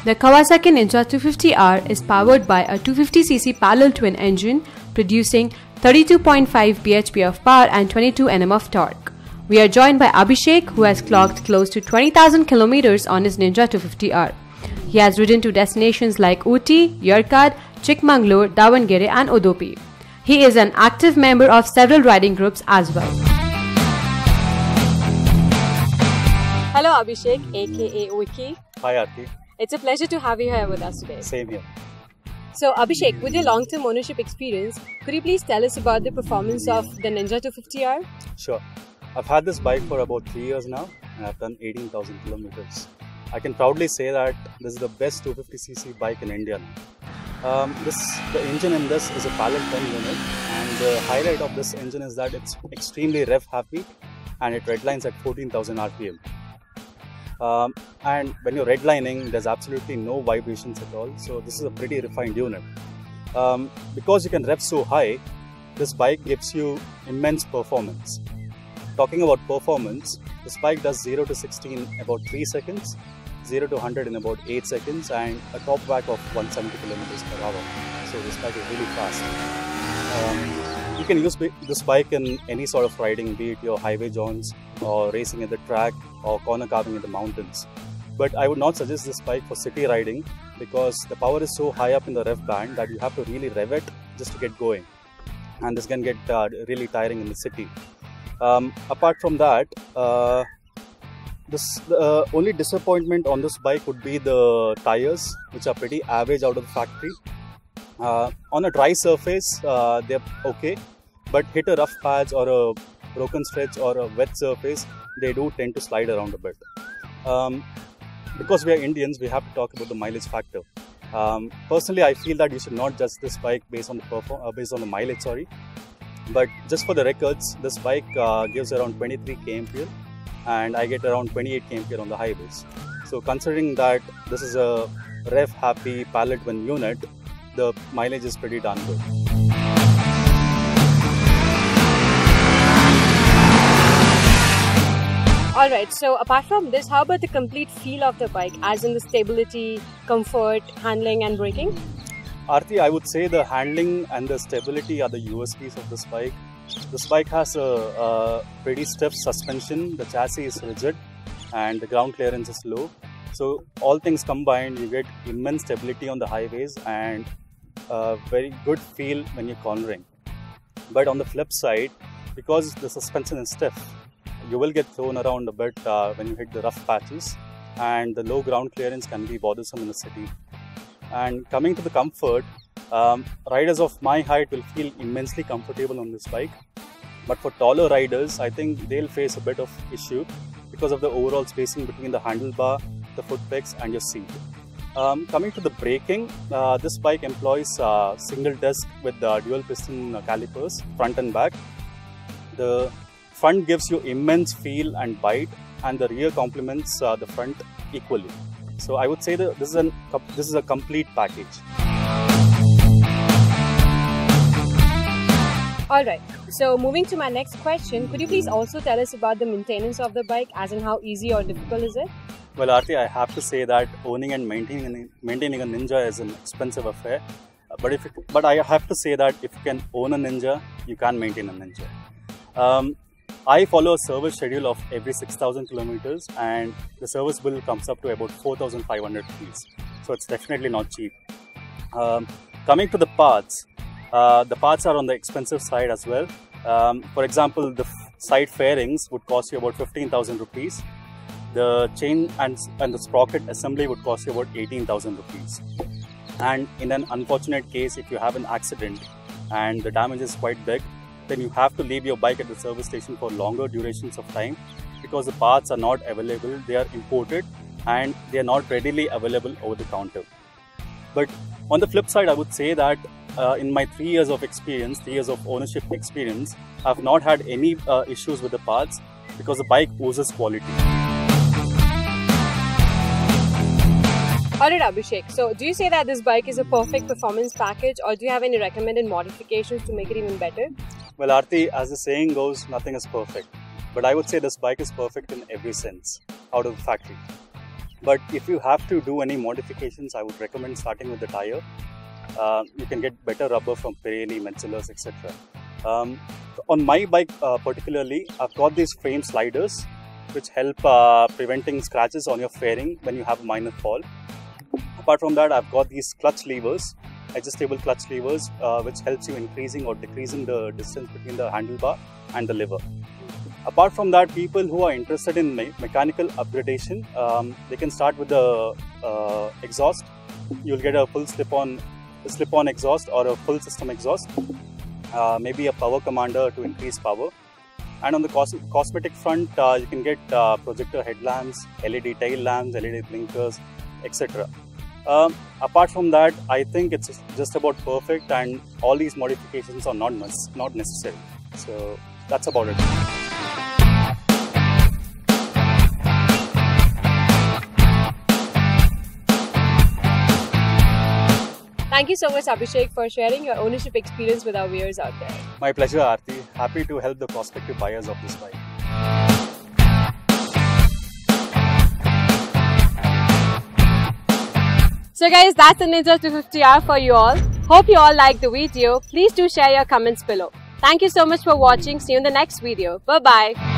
The Kawasaki Ninja 250R is powered by a 250cc parallel twin engine producing 32.5 bhp of power and 22 Nm of torque. We are joined by Abhishek, who has clocked close to 20,000 kilometers on his Ninja 250R. He has ridden to destinations like Ooty, Yercaud, Chikmagalur, Davangere and Udupi. He is an active member of several riding groups as well. Hello Abhishek, aka Wiki. Hi Aarti. It's a pleasure to have you here with us today. Same here. So Abhishek, with your long-term ownership experience, could you please tell us about the performance of the Ninja 250R? Sure. I've had this bike for about 3 years now and I've done 18,000 kilometers. I can proudly say that this is the best 250cc bike in India now. The engine in this is a parallel twin unit, and the highlight of this engine is that it's extremely rev happy and it redlines at 14,000 RPM. And when you're redlining, there's absolutely no vibrations at all, so this is a pretty refined unit. Because you can rev so high, this bike gives you immense performance. Talking about performance, this bike does 0 to 60 in about 3 seconds, 0 to 100 in about 8 seconds, and a top back of 170 kilometers per hour. So this bike is really fast. You can use this bike in any sort of riding, be it your highway jaunts or racing at the track or corner carving in the mountains. But I would not suggest this bike for city riding because the power is so high up in the rev band that you have to really rev it just to get going. And this can get really tiring in the city. Apart from that, the only disappointment on this bike would be the tires, which are pretty average out of the factory. On a dry surface, they're okay, but hit a rough patch or a broken stretch or a wet surface, they do tend to slide around a bit. Because we are Indians, we have to talk about the mileage factor. Personally, I feel that you should not judge this bike based on the mileage, but just for the records, this bike gives around 23 kmph and I get around 28 kmph on the highways. So considering that this is a rev happy parallel twin unit, the mileage is pretty darn good. Alright, so apart from this, how about the complete feel of the bike, as in the stability, comfort, handling and braking? Aarti, I would say the handling and the stability are the USPs of this bike. This bike has a pretty stiff suspension, the chassis is rigid and the ground clearance is low. So all things combined, you get immense stability on the highways and a very good feel when you're cornering. But on the flip side, because the suspension is stiff, you will get thrown around a bit when you hit the rough patches, and the low ground clearance can be bothersome in the city. And coming to the comfort, riders of my height will feel immensely comfortable on this bike. But for taller riders, I think they'll face a bit of issue because of the overall spacing between the handlebar, the foot pegs and your seat. Coming to the braking, this bike employs single disc with dual piston calipers, front and back. The front gives you immense feel and bite, and the rear complements the front equally. So I would say that this is a complete package. Alright, so moving to my next question, could you please also tell us about the maintenance of the bike, as in how easy or difficult is it? Well Aarti, I have to say that owning and maintaining a Ninja is an expensive affair. But I have to say that if you can own a Ninja, you can maintain a Ninja. I follow a service schedule of every 6,000 kilometers and the service bill comes up to about 4,500 rupees. So it's definitely not cheap. Coming to the parts are on the expensive side as well. For example, the side fairings would cost you about 15,000 rupees. The chain and the sprocket assembly would cost you about 18,000 rupees. And in an unfortunate case, if you have an accident and the damage is quite big, then you have to leave your bike at the service station for longer durations of time because the parts are not available, they are imported and they are not readily available over the counter. But on the flip side, I would say that in my 3 years of experience, 3 years of ownership experience, I have not had any issues with the parts because the bike oozes quality. Alright Abhishek, so do you say that this bike is a perfect performance package, or do you have any recommended modifications to make it even better? Well Aarti, as the saying goes, nothing is perfect. But I would say this bike is perfect in every sense, out of the factory. But if you have to do any modifications, I would recommend starting with the tire. You can get better rubber from Pirelli, Metzeler's, etc. On my bike particularly, I've got these frame sliders which help preventing scratches on your fairing when you have a minor fall. Apart from that, I've got these clutch levers, adjustable clutch levers, which helps you increasing or decreasing the distance between the handlebar and the lever. Apart from that, people who are interested in mechanical upgradation, they can start with the exhaust. You'll get a full slip-on exhaust or a full system exhaust, maybe a power commander to increase power. And on the cosmetic front, you can get projector headlamps, LED tail lamps, LED blinkers, etc. Apart from that, I think it's just about perfect, and all these modifications are not necessary. So that's about it. Thank you so much, Abhishek, for sharing your ownership experience with our viewers out there. My pleasure, Aarti. Happy to help the prospective buyers of this bike. So guys, that's the Ninja 250R for you all. Hope you all liked the video. Please do share your comments below. Thank you so much for watching. See you in the next video. Bye-bye.